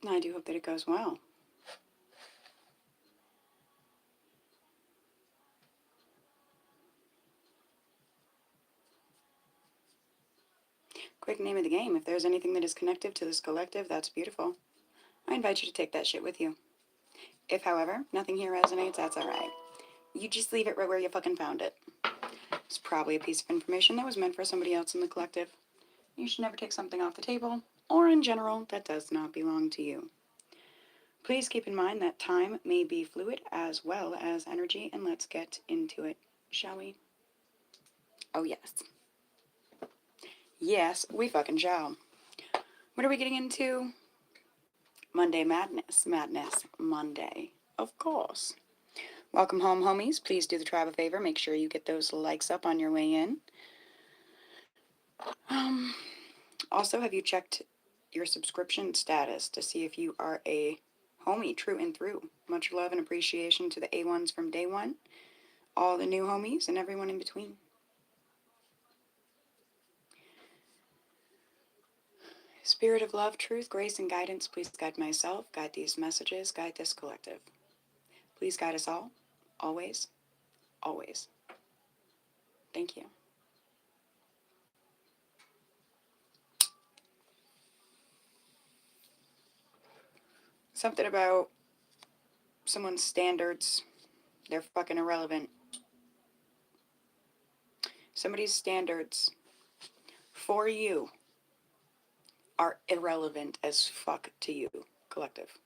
I do hope that it goes well. Quick name of the game. If there's anything that is connective to this collective, that's beautiful. I invite you to take that shit with you. If, however, nothing here resonates, that's alright. You just leave it right where you fucking found it. It's probably a piece of information that was meant for somebody else in the collective. You should never take something off the table, or in general, that does not belong to you. Please keep in mind that time may be fluid as well as energy, and let's get into it, shall we? Oh, yes. Yes, we fucking shall. What are we getting into? Monday Madness. Madness Monday. Of course. Welcome home, homies. Please do the tribe a favor. Make sure you get those likes up on your way in. Also, have you checked your subscription status to see if you are a homie true and through? Much love and appreciation to the A1s from day one, all the new homies, and everyone in between. Spirit of love, truth, grace, and guidance, please guide myself, guide these messages, guide this collective. Please guide us all, always, always. Thank you. Something about someone's standards, they're fucking irrelevant. Somebody's standards for you are irrelevant as fuck to you, collective.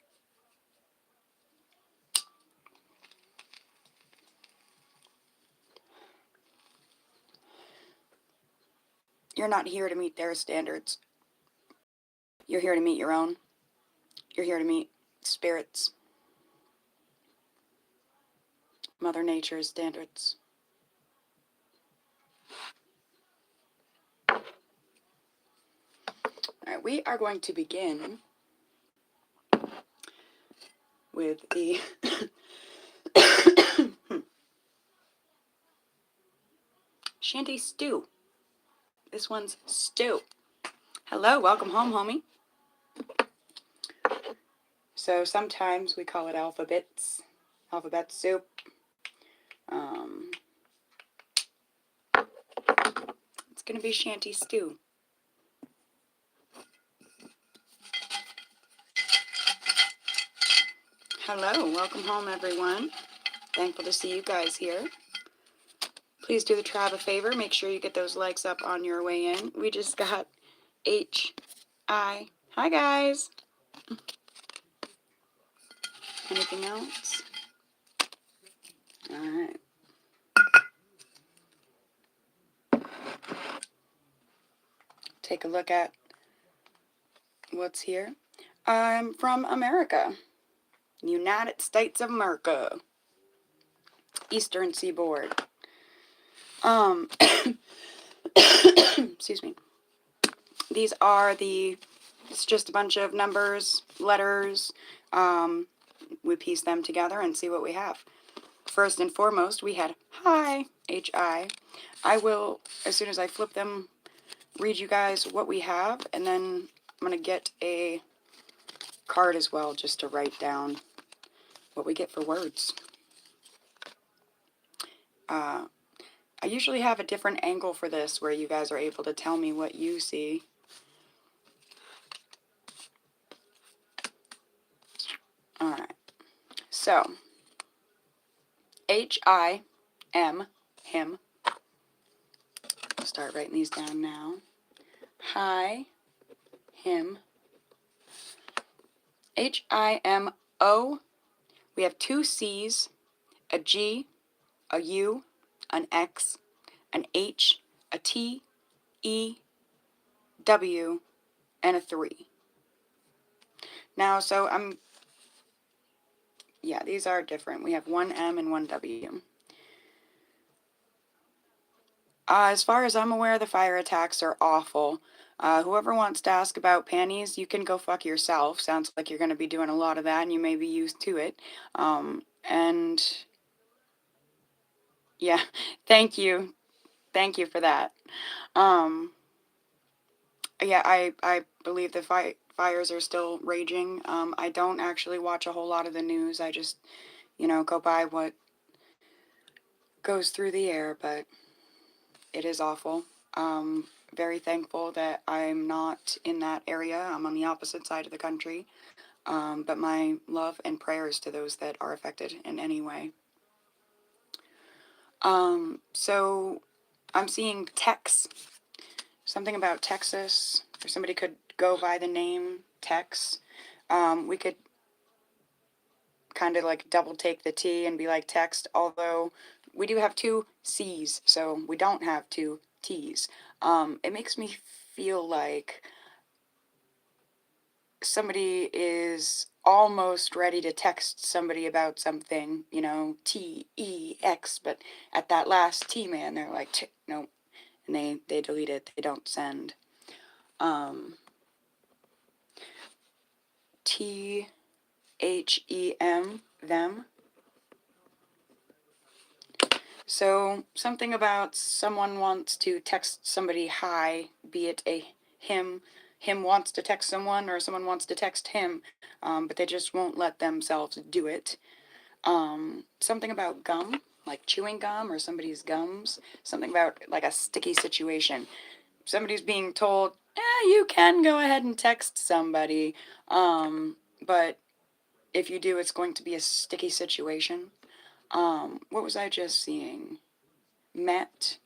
You're not here to meet their standards. You're here to meet your own. You're here to meet spirits. Mother Nature's standards. Alright, we are going to begin with the Shanty Stew. This one's stew. Hello, welcome home, homie. So sometimes we call it alphabet soup. It's gonna be Shanty Stew. Hello, welcome home, everyone. Thankful to see you guys here. Please do the tribe a favor. Make sure you get those likes up on your way in. We just got H.I. Hi, guys. Anything else? All right. Take a look at what's here. I'm from America. United States of America. Eastern Seaboard. Excuse me. These are it's just a bunch of numbers, letters. We piece them together and see what we have. First and foremost, we had hi, H-I. I will, as soon as I flip them, read you guys what we have, and then I'm going to get a card as well just to write down what we get for words. I usually have a different angle for this where you guys are able to tell me what you see. Alright, so H-I-M, him. I'll start writing these down now. Hi, him. H-I-M-O. We have two C's, a G, a U, an X, an H, a T, E, W, and a 3. Now, so yeah, these are different. We have one M and one W. As far as I'm aware, the fire attacks are awful. Whoever wants to ask about panties, you can go fuck yourself. Sounds like you're going to be doing a lot of that and you may be used to it. And yeah, thank you. Thank you for that. Yeah, I believe the fires are still raging. I don't actually watch a whole lot of the news. I just, go by what goes through the air, but it is awful. Very thankful that I'm not in that area. I'm on the opposite side of the country. But my love and prayers to those that are affected in any way. So I'm seeing Tex, something about Texas, or somebody could go by the name Tex. We could kind of like double take the T and be like text, although we do have two C's, so we don't have two T's. It makes me feel like somebody is almost ready to text somebody about something, TEX, but at that last T, man, they're like, no, and they delete it, they don't send. THEM, them. So something about someone wants to text somebody hi, be it a him wants to text someone or someone wants to text him, but they just won't let themselves do it. Something about gum, like chewing gum or somebody's gums. Something about like a sticky situation. Somebody's being told, you can go ahead and text somebody, but if you do, it's going to be a sticky situation. What was I just seeing? Met.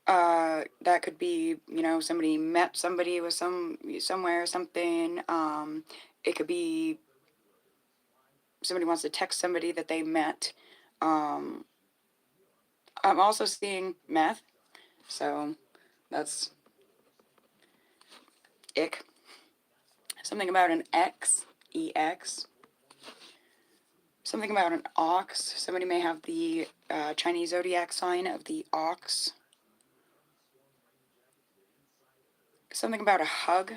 That could be, somebody met somebody with somewhere or something. It could be somebody wants to text somebody that they met. Um, I'm also seeing meth, so that's ick. Something about an X, EX. Something about an ox. Somebody may have the Chinese zodiac sign of the ox. Something about a hug.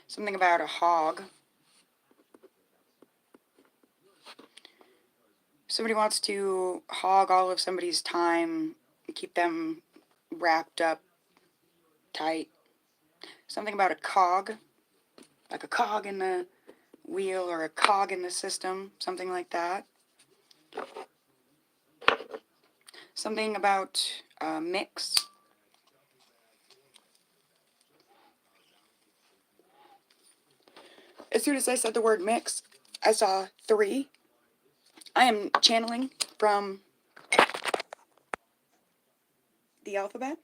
Something about a hog. Somebody wants to hog all of somebody's time, keep them wrapped up tight. Something about a cog, like a cog in the wheel or a cog in the system, something like that. Something about mix. As soon as I said the word mix, I saw 3. I am channeling from the alphabet.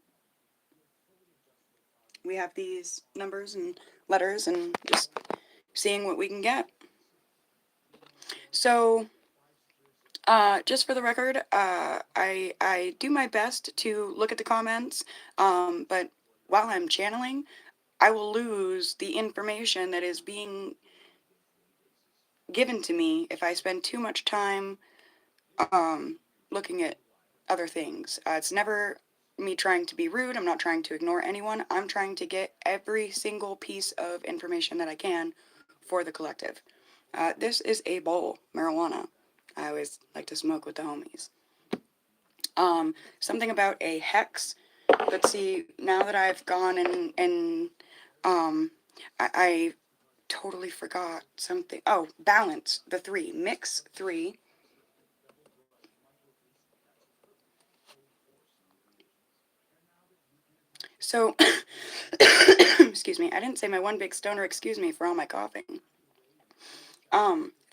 We have these numbers and letters and just seeing what we can get. So, just for the record, I do my best to look at the comments, but while I'm channeling, I will lose the information that is being given to me if I spend too much time looking at other things. It's never me trying to be rude. I'm not trying to ignore anyone. I'm trying to get every single piece of information that I can for the collective. This is a bowl, marijuana. I always like to smoke with the homies. Something about a hex. But see, now that I've gone and I totally forgot something. Oh, balance, the 3. Mix 3. So, excuse me, I didn't say my one big stoner, excuse me for all my coughing.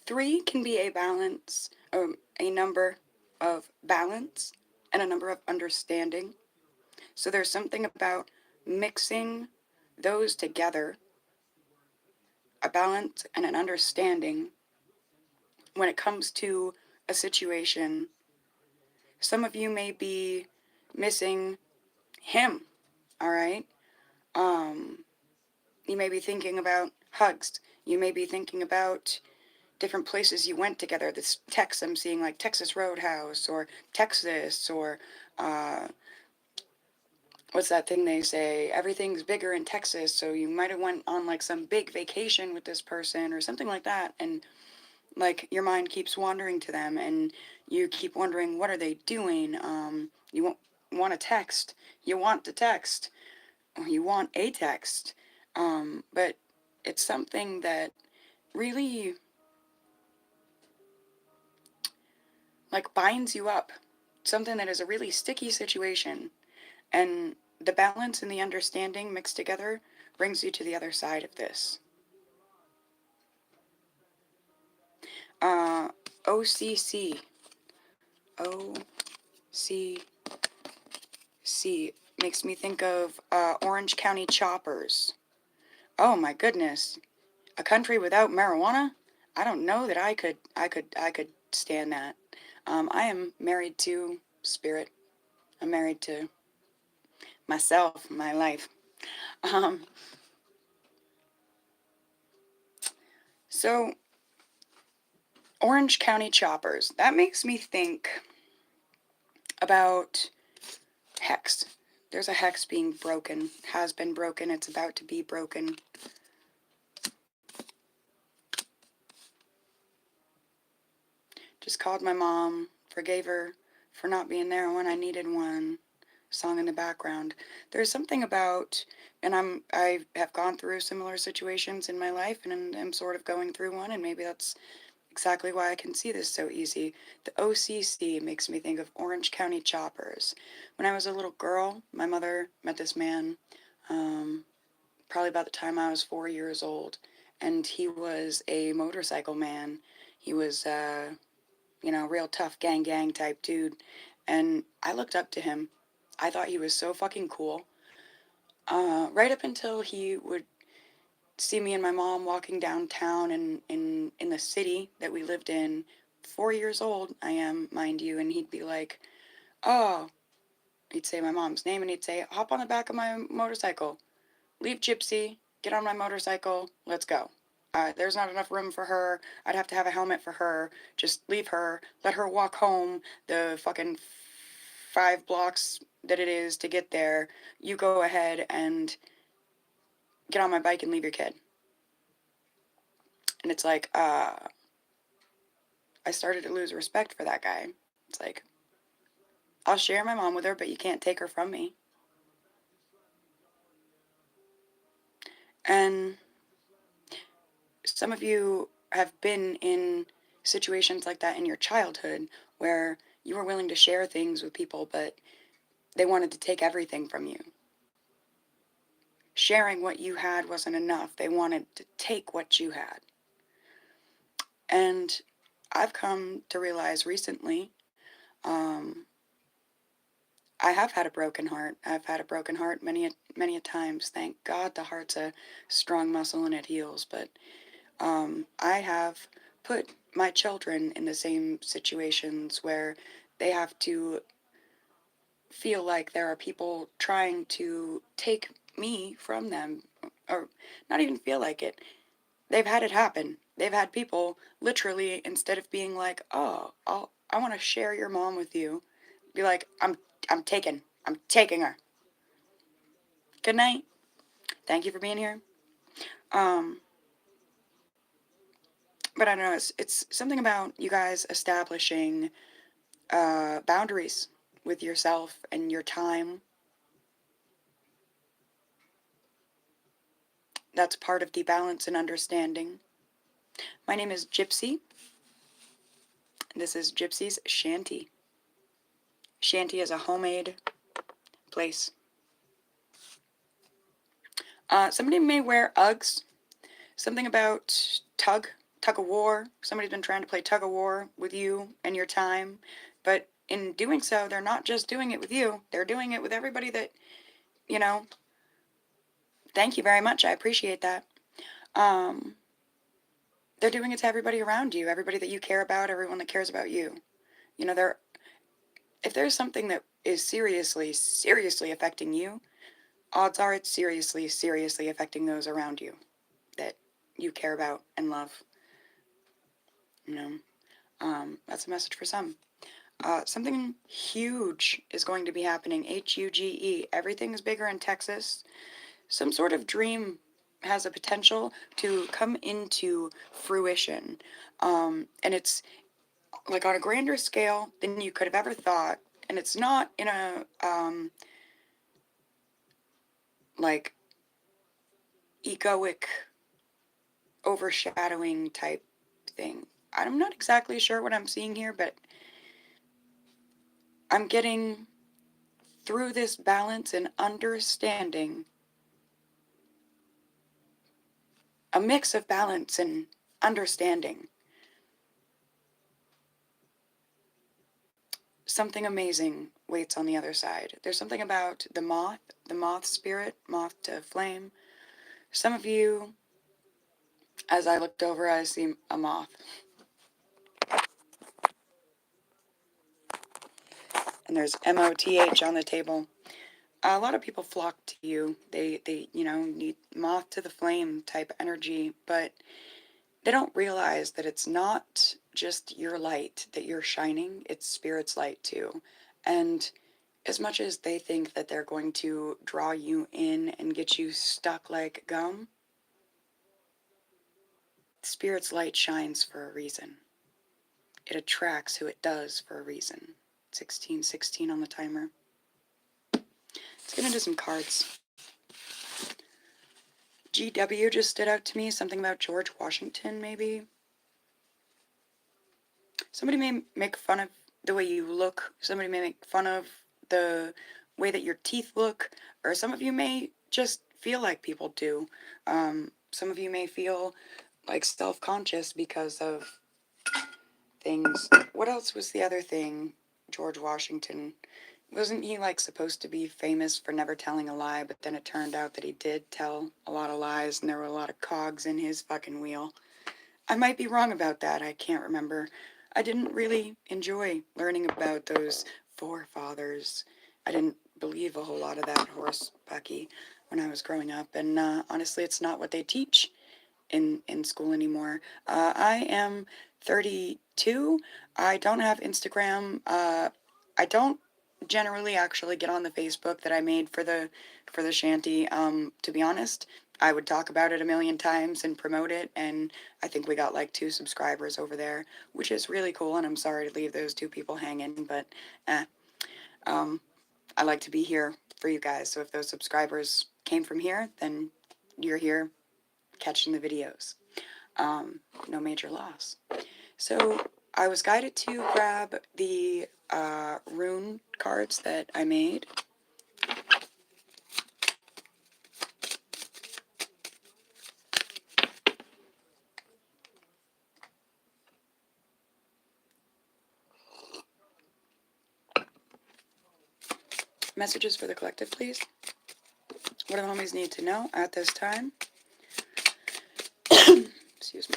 3 can be a balance, a number of balance and a number of understanding. So there's something about mixing those together, a balance and an understanding when it comes to a situation. Some of you may be missing him, all right? You may be thinking about hugs. You may be thinking about different places you went together. This text I'm seeing, like Texas Roadhouse or Texas or what's that thing they say? Everything's bigger in Texas, so you might have went on like some big vacation with this person or something like that, and like your mind keeps wandering to them, and you keep wondering what are they doing. You won't. want to text, you want to text, or you want a text. But it's something that really like binds you up. Something that is a really sticky situation. And the balance and the understanding mixed together brings you to the other side of this. Uh, OCC. OCC makes me think of Orange County choppers. Oh my goodness. A country without marijuana? I don't know that I could stand that. I am married to spirit. I'm married to myself, my life. Um, so Orange County choppers. That makes me think about hex. There's a hex being broken, has been broken, it's about to be broken. Just called my mom, forgave her for not being there when I needed one. Song in the background. There's something about, and I have gone through similar situations in my life, and I'm sort of going through one, and maybe that's exactly why I can see this so easy. The OCC makes me think of Orange County choppers. When I was a little girl, my mother met this man, probably about the time I was 4 years old, and he was a motorcycle man. He was, real tough gang type dude, and I looked up to him. I thought he was so fucking cool. Right up until he would see me and my mom walking downtown in the city that we lived in. 4 years old, I am, mind you, and he'd be like, oh, he'd say my mom's name, and he'd say, hop on the back of my motorcycle. Leave Gypsy, get on my motorcycle, let's go. There's not enough room for her. I'd have to have a helmet for her. Just leave her, let her walk home the fucking 5 blocks that it is to get there. You go ahead and get on my bike and leave your kid. And it's like, I started to lose respect for that guy. It's like, I'll share my mom with her, but you can't take her from me. And some of you have been in situations like that in your childhood where you were willing to share things with people, but they wanted to take everything from you. Sharing what you had wasn't enough. They wanted to take what you had. And I've come to realize recently, um, I have had a broken heart. I've had a broken heart many a times. Thank God the heart's a strong muscle and it heals. But I have put my children in the same situations where they have to feel like there are people trying to take me from them, or not even feel like it. They've had it happen. They've had people literally, instead of being like, "Oh, I want to share your mom with you," be like, I'm taking her. Good night. Thank you for being here." Um, but I don't know. It's something about you guys establishing boundaries with yourself and your time. That's part of the balance and understanding. My name is Gypsy. This is Gypsy's Shanty. Shanty is a homemade place. Somebody may wear Uggs. Something about tug of war. Somebody's been trying to play tug of war with you and your time. But in doing so, they're not just doing it with you. They're doing it with everybody that, you know, thank you very much. I appreciate that. Um, they're doing it to everybody around you, everybody that you care about, everyone that cares about you. You know, if there's something that is seriously affecting you, odds are it's seriously affecting those around you that you care about and love. You know, that's a message for some. Something huge is going to be happening. HUGE. Everything's bigger in Texas. Some sort of dream has a potential to come into fruition. And it's like on a grander scale than you could have ever thought. And it's not in a, like, egoic, overshadowing type thing. I'm not exactly sure what I'm seeing here, but I'm getting through this balance and understanding, a mix of balance and understanding. Something amazing waits on the other side. There's something about the moth spirit, moth to flame. Some of you, as I looked over, I see a moth. And there's MOTH on the table. A lot of people flock to you. They need moth to the flame type energy, but they don't realize that it's not just your light that you're shining, it's spirit's light too. And as much as they think that they're going to draw you in and get you stuck like gum, spirit's light shines for a reason. It attracts who it does for a reason. 1616 on the timer. Let's get into some cards. GW just stood out to me. Something about George Washington, maybe. Somebody may make fun of the way you look. Somebody may make fun of the way that your teeth look. Or some of you may just feel like people do. Some of you may feel like self-conscious because of things. What else was the other thing? George Washington. Wasn't he like supposed to be famous for never telling a lie, but then it turned out that he did tell a lot of lies and there were a lot of cogs in his fucking wheel. I might be wrong about that, I can't remember. I didn't really enjoy learning about those forefathers. I didn't believe a whole lot of that horse bucky when I was growing up, and honestly, it's not what they teach in school anymore. I am 32. I don't have Instagram. I don't generally actually get on the Facebook that I made for the shanty. To be honest, I would talk about it a million times and promote it, and I think we got like 2 subscribers over there, which is really cool. And I'm sorry to leave those 2 people hanging, but I like to be here for you guys. So if those subscribers came from here, then you're here catching the videos. No major loss. So I was guided to grab the rune cards that I made. Messages for the collective, please. What do the homies need to know at this time? Excuse me.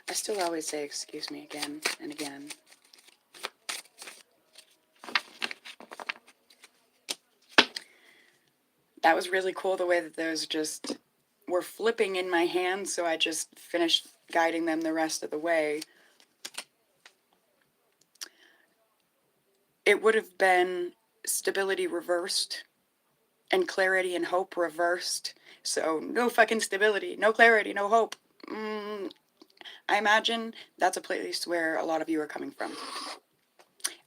I still always say excuse me again and again. That was really cool, the way that those just were flipping in my hand, so I just finished guiding them the rest of the way. It would have been stability reversed and clarity and hope reversed. So no fucking stability, no clarity, no hope. I imagine that's a place where a lot of you are coming from.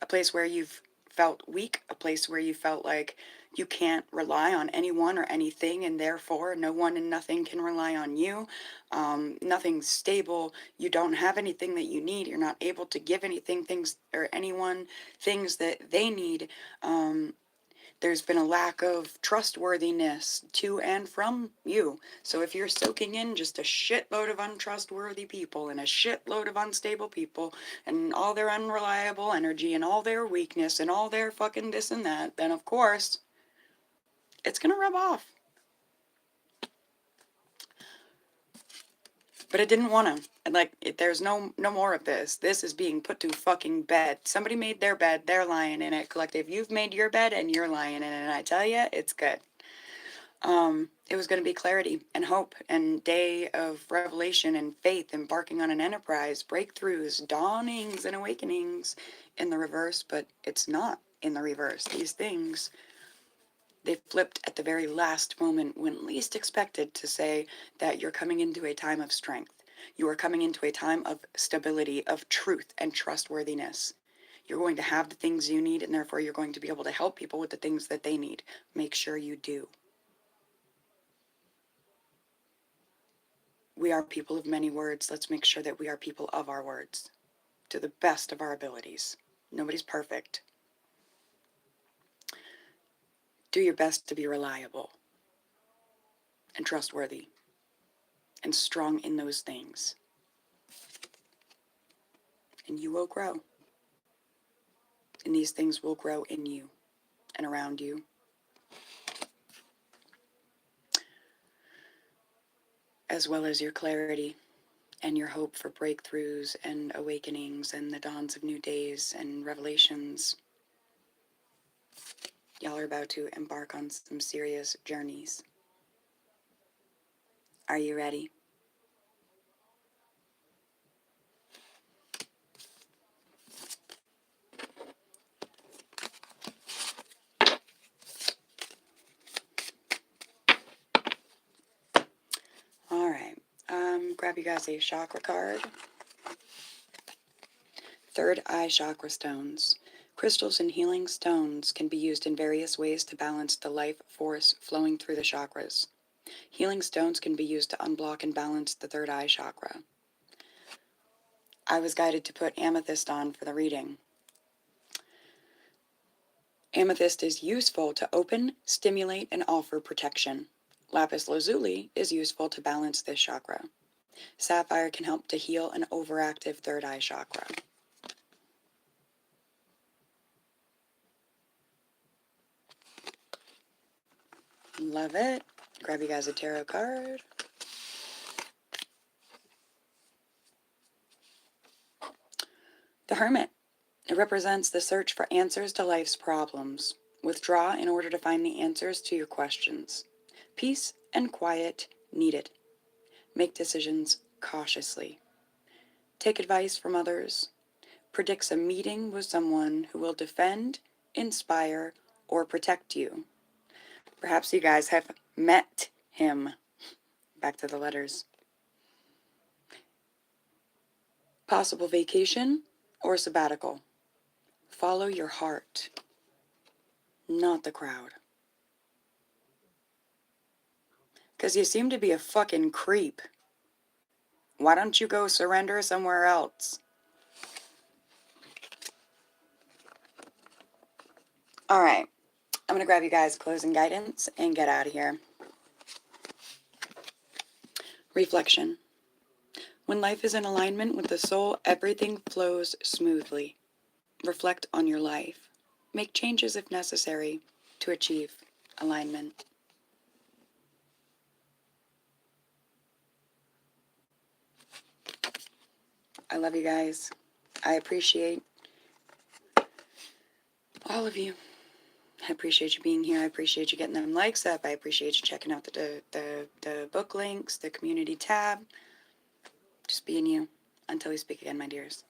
A place where you've felt weak, a place where you felt like you can't rely on anyone or anything, and therefore no one and nothing can rely on you. Nothing's stable. You don't have anything that you need. You're not able to give anything, things, or anyone things that they need. There's been a lack of trustworthiness to and from you. So if you're soaking in just a shitload of untrustworthy people and a shitload of unstable people and all their unreliable energy and all their weakness and all their fucking this and that, then of course it's gonna rub off. But it didn't want to. And like, there's no more of this. This is being put to fucking bed. Somebody made their bed, they're lying in it. Collective, you've made your bed and you're lying in it. And I tell you, it's good. It was going to be clarity and hope and day of revelation and faith, embarking on an enterprise, breakthroughs, dawnings and awakenings in the reverse, but it's not in the reverse. These things, they flipped at the very last moment when least expected to say that you're coming into a time of strength. You are coming into a time of stability, of truth and trustworthiness. You're going to have the things you need, and therefore you're going to be able to help people with the things that they need. Make sure you do. We are people of many words. Let's make sure that we are people of our words to the best of our abilities. Nobody's perfect. Do your best to be reliable and trustworthy and strong in those things. And you will grow. And these things will grow in you and around you. As well as your clarity and your hope for breakthroughs and awakenings and the dawns of new days and revelations. Y'all are about to embark on some serious journeys. Are you ready? All right. Grab you guys a chakra card. Third eye chakra stones. Crystals and healing stones can be used in various ways to balance the life force flowing through the chakras. Healing stones can be used to unblock and balance the third eye chakra. I was guided to put amethyst on for the reading. Amethyst is useful to open, stimulate, and offer protection. Lapis lazuli is useful to balance this chakra. Sapphire can help to heal an overactive third eye chakra. Love it. Grab you guys a tarot card. The Hermit. It represents the search for answers to life's problems. Withdraw in order to find the answers to your questions. Peace and quiet needed. Make decisions cautiously. Take advice from others. Predicts a meeting with someone who will defend, inspire, or protect you. Perhaps you guys have met him. Back to the letters. Possible vacation or sabbatical. Follow your heart, not the crowd. Because you seem to be a fucking creep. Why don't you go surrender somewhere else? All right. I'm going to grab you guys closing guidance and get out of here. Reflection. When life is in alignment with the soul, everything flows smoothly. Reflect on your life. Make changes if necessary to achieve alignment. I love you guys. I appreciate all of you. I appreciate you being here. I appreciate you getting them likes up. I appreciate you checking out the book links, the community tab. Just being you. Until we speak again, my dears.